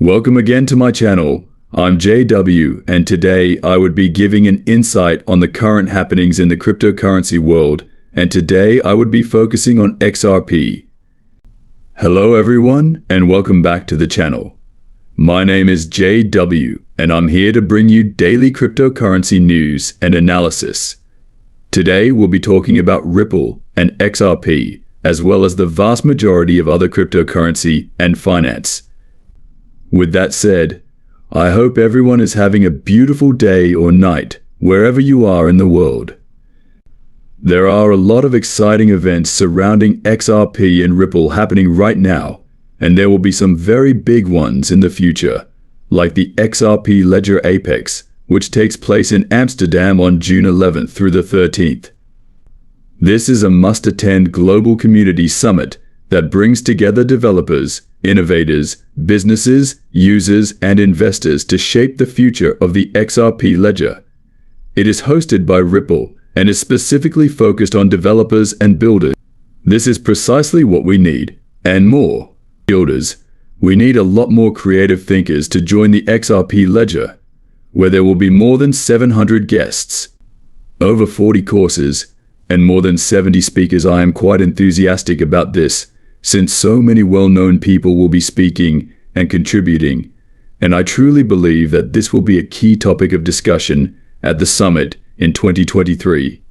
Welcome again to my channel. I'm JW, and today I would be giving an insight on the current happenings in the cryptocurrency world, and today I would be focusing on XRP. Hello everyone, and welcome back to the channel. My name is JW, and I'm here to bring you daily cryptocurrency news and analysis. Today we'll be talking about Ripple and XRP, as well as the vast majority of other cryptocurrency and finance. With that said, I hope everyone is having a beautiful day or night, wherever you are in the world. There are a lot of exciting events surrounding XRP and Ripple happening right now, and there will be some very big ones in the future, like the XRP Ledger Apex, which takes place in Amsterdam on June 11th through the 13th. This is a must-attend global community summit that brings together developers, innovators, businesses, users, and investors to shape the future of the XRP ledger. It is hosted by Ripple and is specifically focused on developers and builders. This is precisely what we need, and more. Builders, we need a lot more creative thinkers to join the XRP ledger, where there will be more than 700 guests, over 40 courses, and more than 70 speakers. I am quite enthusiastic about this, since so many well-known people will be speaking and contributing, and I truly believe that this will be a key topic of discussion at the summit in 2023.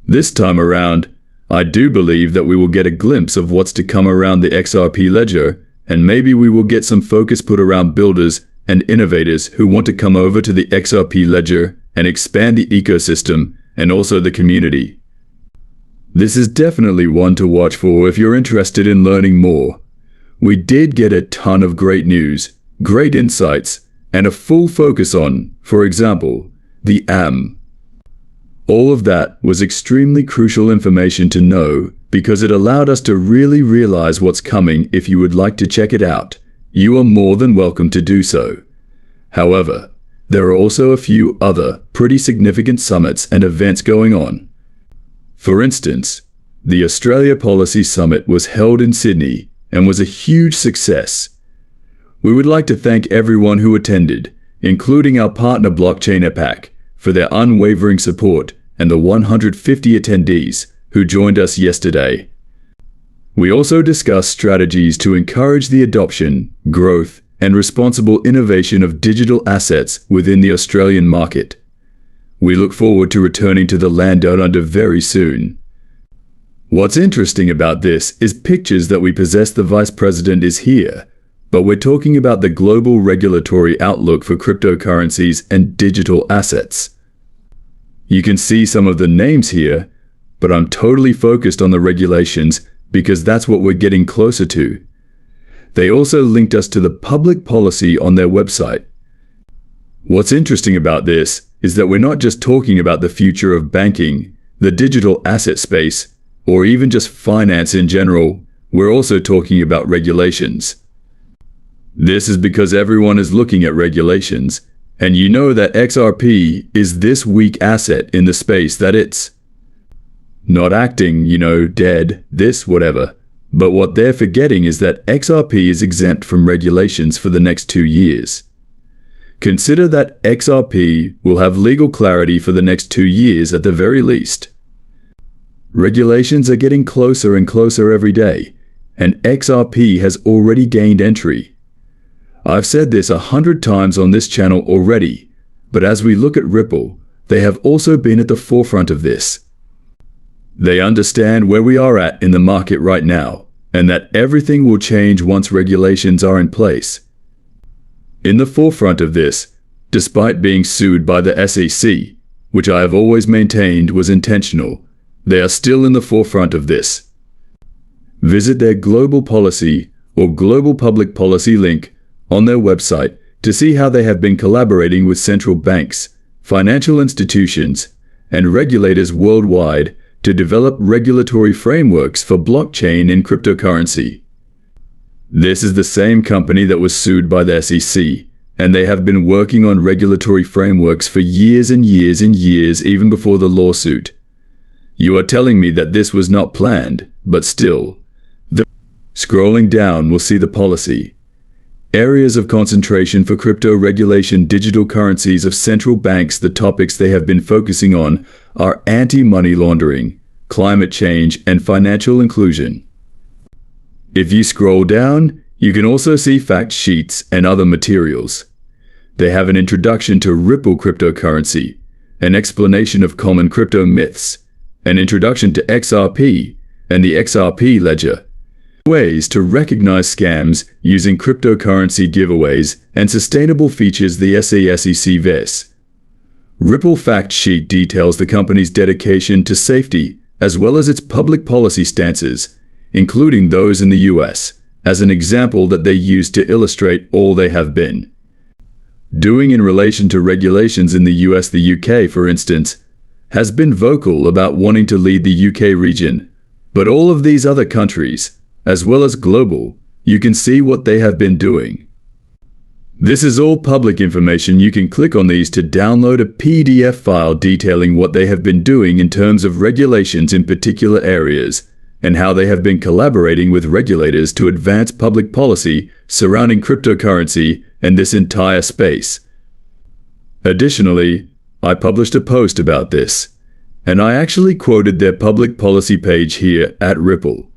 This time around, I do believe that we will get a glimpse of what's to come around the XRP ledger, and maybe we will get some focus put around builders and innovators who want to come over to the XRP ledger and expand the ecosystem and also the community. This is definitely one to watch for if you're interested in learning more. We did get a ton of great news, great insights, and a full focus on, for example, the AM. All of that was extremely crucial information to know because it allowed us to really realize what's coming. If you would like to check it out, you are more than welcome to do so. However, there are also a few other pretty significant summits and events going on. For instance, the Australia Policy Summit was held in Sydney and was a huge success. We would like to thank everyone who attended, including our partner Blockchain APAC, for their unwavering support and the 150 attendees who joined us yesterday. We also discussed strategies to encourage the adoption, growth, and responsible innovation of digital assets within the Australian market. We look forward to returning to the land down under very soon. What's interesting about this is pictures that we possess. The Vice President is here, but we're talking about the global regulatory outlook for cryptocurrencies and digital assets. You can see some of the names here, but I'm totally focused on the regulations because that's what we're getting closer to. They also linked us to the public policy on their website. What's interesting about this is that we're not just talking about the future of banking, the digital asset space, or even just finance in general. We're also talking about regulations. This is because everyone is looking at regulations, and you know that XRP is this weak asset in the space that it's not acting, dead, this, whatever. But what they're forgetting is that XRP is exempt from regulations for the next 2 years. Consider that XRP will have legal clarity for the next 2 years at the very least. Regulations are getting closer and closer every day, and XRP has already gained entry. I've said this 100 times on this channel already, but as we look at Ripple, they have also been at the forefront of this. They understand where we are at in the market right now, and that everything will change once regulations are in place. In the forefront of this, despite being sued by the SEC, which I have always maintained was intentional, they are still in the forefront of this. Visit their global policy or global public policy link on their website to see how they have been collaborating with central banks, financial institutions, and regulators worldwide to develop regulatory frameworks for blockchain and cryptocurrency. This is the same company that was sued by the SEC, and they have been working on regulatory frameworks for years and years and years, even before the lawsuit. You are telling me that this was not planned, but still. Scrolling down, we'll see the policy. Areas of concentration for crypto regulation: digital currencies of central banks. The topics they have been focusing on are anti-money laundering, climate change, and financial inclusion. If you scroll down, you can also see fact sheets and other materials. They have an introduction to Ripple cryptocurrency, an explanation of common crypto myths, an introduction to XRP and the XRP ledger, ways to recognize scams using cryptocurrency giveaways, and sustainable features. The SEC VES. Ripple fact sheet details the company's dedication to safety as well as its public policy stances, including those in the US, as an example that they use to illustrate all they have been doing in relation to regulations in the US. The UK, for instance, has been vocal about wanting to lead the UK region, but all of these other countries, as well as global, you can see what they have been doing. This is all public information. You can click on these to download a PDF file detailing what they have been doing in terms of regulations in particular areas, and how they have been collaborating with regulators to advance public policy surrounding cryptocurrency and this entire space. Additionally, I published a post about this, and I actually quoted their public policy page here at Ripple.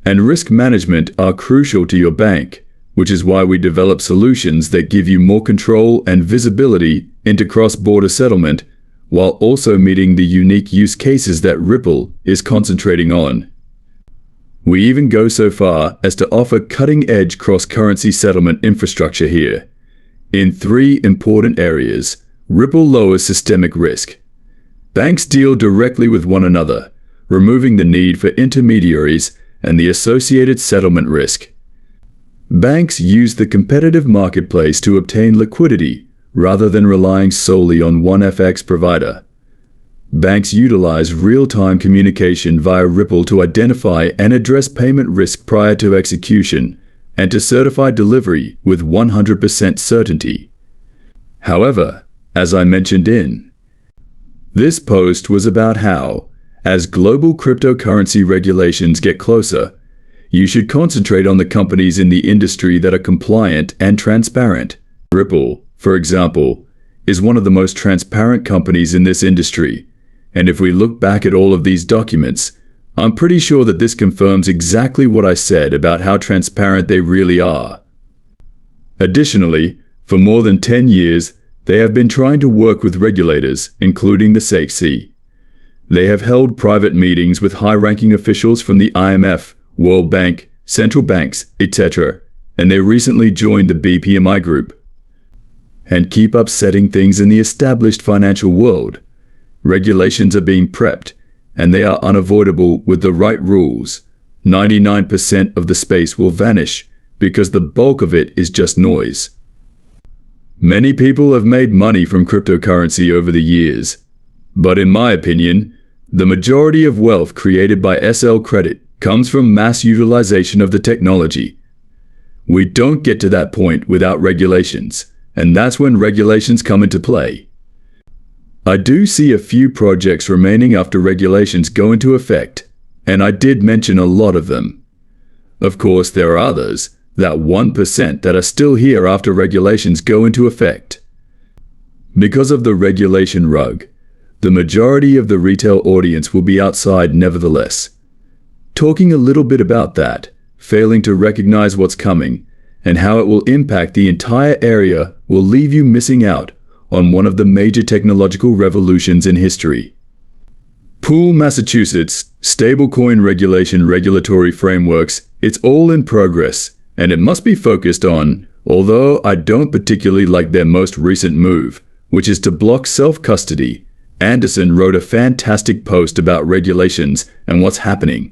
And risk management are crucial to your bank, which is why we develop solutions that give you more control and visibility into cross-border settlement, while also meeting the unique use cases that Ripple is concentrating on. We even go so far as to offer cutting-edge cross-currency settlement infrastructure here. In 3 important areas, Ripple lowers systemic risk. Banks deal directly with one another, removing the need for intermediaries and the associated settlement risk. Banks use the competitive marketplace to obtain liquidity rather than relying solely on one FX provider. Banks utilize real-time communication via Ripple to identify and address payment risk prior to execution and to certify delivery with 100% certainty. However, as I mentioned in this post was about how, as global cryptocurrency regulations get closer, you should concentrate on the companies in the industry that are compliant and transparent. Ripple, for example, is one of the most transparent companies in this industry, and if we look back at all of these documents, I'm pretty sure that this confirms exactly what I said about how transparent they really are. Additionally, for more than 10 years, they have been trying to work with regulators, including the SEC. They have held private meetings with high-ranking officials from the IMF, World Bank, central banks, etc., and they recently joined the BPMI group. And keep upsetting things in the established financial world. Regulations are being prepped, and they are unavoidable with the right rules. 99% of the space will vanish because the bulk of it is just noise. Many people have made money from cryptocurrency over the years, but in my opinion, the majority of wealth created by SL credit comes from mass utilization of the technology. We don't get to that point without regulations, and that's when regulations come into play. I do see a few projects remaining after regulations go into effect, and I did mention a lot of them. Of course, there are others, that 1% that are still here after regulations go into effect. Because of the regulation rug, the majority of the retail audience will be outside nevertheless. Talking a little bit about that, failing to recognize what's coming, and how it will impact the entire area will leave you missing out on one of the major technological revolutions in history. Pool, Massachusetts, stablecoin regulation regulatory frameworks, it's all in progress, and it must be focused on, although I don't particularly like their most recent move, which is to block self-custody. Anderson wrote a fantastic post about regulations and what's happening.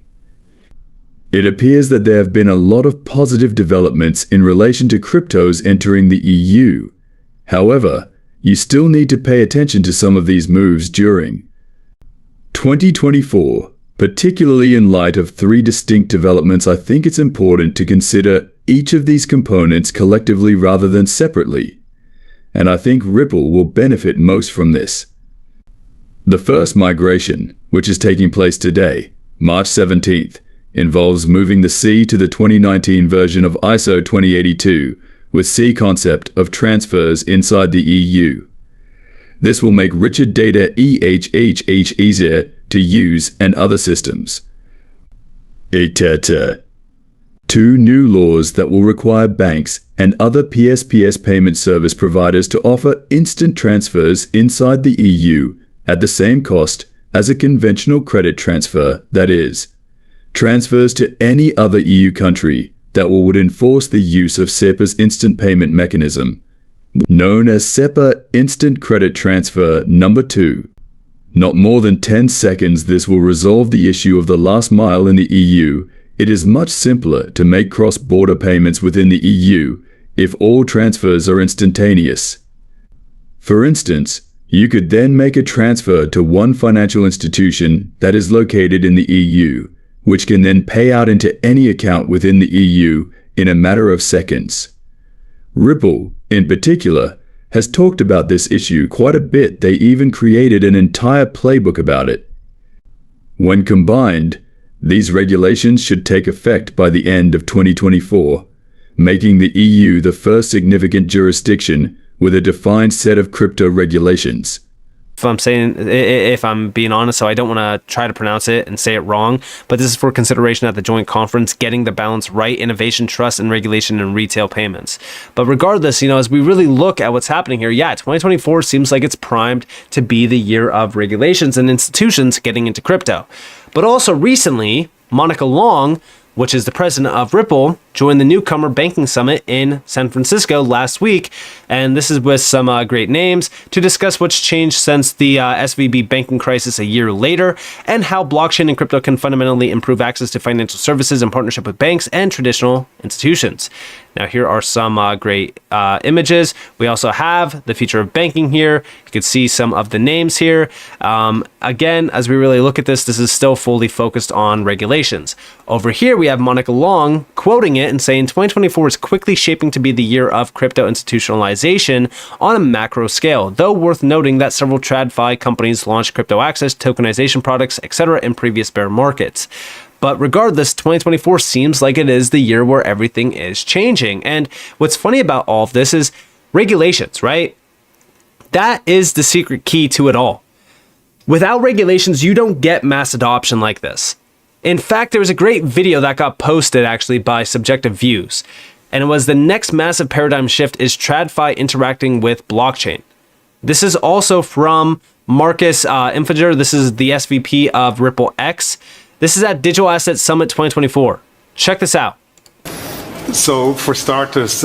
It appears that there have been a lot of positive developments in relation to cryptos entering the EU. However, you still need to pay attention to some of these moves during 2024, particularly in light of 3 distinct developments. I think it's important to consider each of these components collectively rather than separately, and I think Ripple will benefit most from this. The first migration, which is taking place today, March 17th, involves moving the C to the 2019 version of ISO 2082 with C concept of transfers inside the EU. This will make richer data easier to use and other systems. Two new laws that will require banks and other PSPS payment service providers to offer instant transfers inside the EU at the same cost as a conventional credit transfer, that is, transfers to any other EU country that would enforce the use of SEPA's instant payment mechanism, known as SEPA Instant Credit Transfer Number 2. Not more than 10 seconds, this will resolve the issue of the last mile in the EU. It is much simpler to make cross-border payments within the EU if all transfers are instantaneous. For instance, you could then make a transfer to one financial institution that is located in the EU, which can then pay out into any account within the EU in a matter of seconds. Ripple, in particular, has talked about this issue quite a bit. They even created an entire playbook about it. When combined, these regulations should take effect by the end of 2024, making the EU the first significant jurisdiction with a defined set of crypto regulations. If I'm being honest, so I don't want to try to pronounce it and say it wrong, but this is for consideration at the joint conference, getting the balance right, innovation, trust, and regulation in retail payments. But regardless, as we really look at what's happening here, 2024 seems like it's primed to be the year of regulations and institutions getting into crypto. But also recently, Monica Long, which is the president of Ripple, joined the Newcomer Banking Summit in San Francisco last week. And this is with some great names to discuss what's changed since the SVB banking crisis a year later, and how blockchain and crypto can fundamentally improve access to financial services in partnership with banks and traditional institutions. Now, here are some great images. We also have the future of banking here. You can see some of the names here. Again, as we really look at this, this is still fully focused on regulations. Over here, we have Monica Long quoting it and saying 2024 is quickly shaping to be the year of crypto institutionalization on a macro scale, though worth noting that several TradFi companies launched crypto access, tokenization products, etc. in previous bear markets. But regardless, 2024 seems like it is the year where everything is changing. And what's funny about all of this is regulations, right? That is the secret key to it all. Without regulations, you don't get mass adoption like this. In fact, there was a great video that got posted actually by Subjective Views, and it was the next massive paradigm shift is TradFi interacting with blockchain. This is also from Marcus Infager. This is the SVP of Ripple X. This is at Digital Asset Summit 2024. Check this out. So for starters,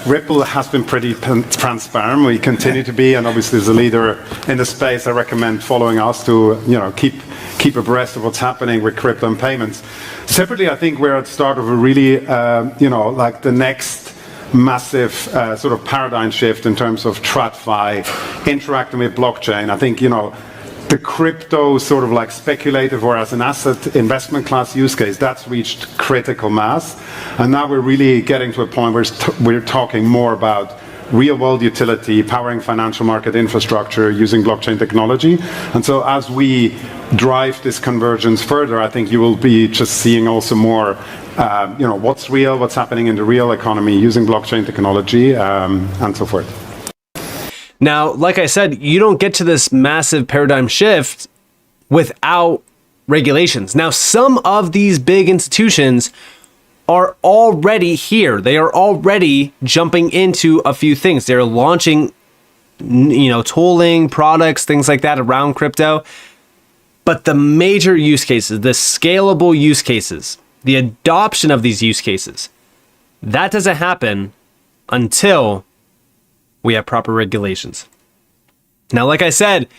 Ripple has been pretty transparent. We continue to be, and obviously as a leader in the space, I recommend following us to keep abreast of what's happening with crypto and payments. Separately, I think we're at the start of a really, like the next massive sort of paradigm shift in terms of TradFi interacting with blockchain. I think, the crypto sort of like speculative or as an asset investment class use case, that's reached critical mass. And now we're really getting to a point where we're talking more about real world utility, powering financial market infrastructure using blockchain technology. And so as we drive this convergence further, I think you will be just seeing also more, what's real, what's happening in the real economy using blockchain technology and so forth. Now, like I said, you don't get to this massive paradigm shift without regulations. Now, some of these big institutions are already here. They are already jumping into a few things. They're launching, tooling, products, things like that around crypto. But the major use cases, the scalable use cases, the adoption of these use cases, that doesn't happen until we have proper regulations. Now, like I said,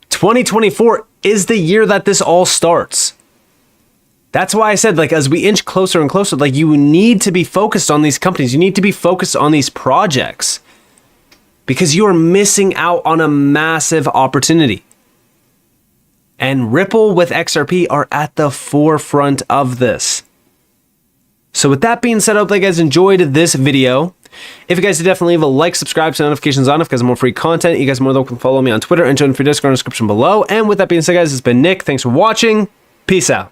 2024 is the year that this all starts. That's why I said, as we inch closer and closer, you need to be focused on these companies. You need to be focused on these projects because you are missing out on a massive opportunity. And Ripple with XRP are at the forefront of this. So with that being said, I hope you guys enjoyed this video. If you guys did, definitely leave a like, subscribe, so notifications on if you guys have more free content. You guys are more than welcome to follow me on Twitter and join the free Discord in the description below. And with that being said, guys, it's been Nick. Thanks for watching. Peace out.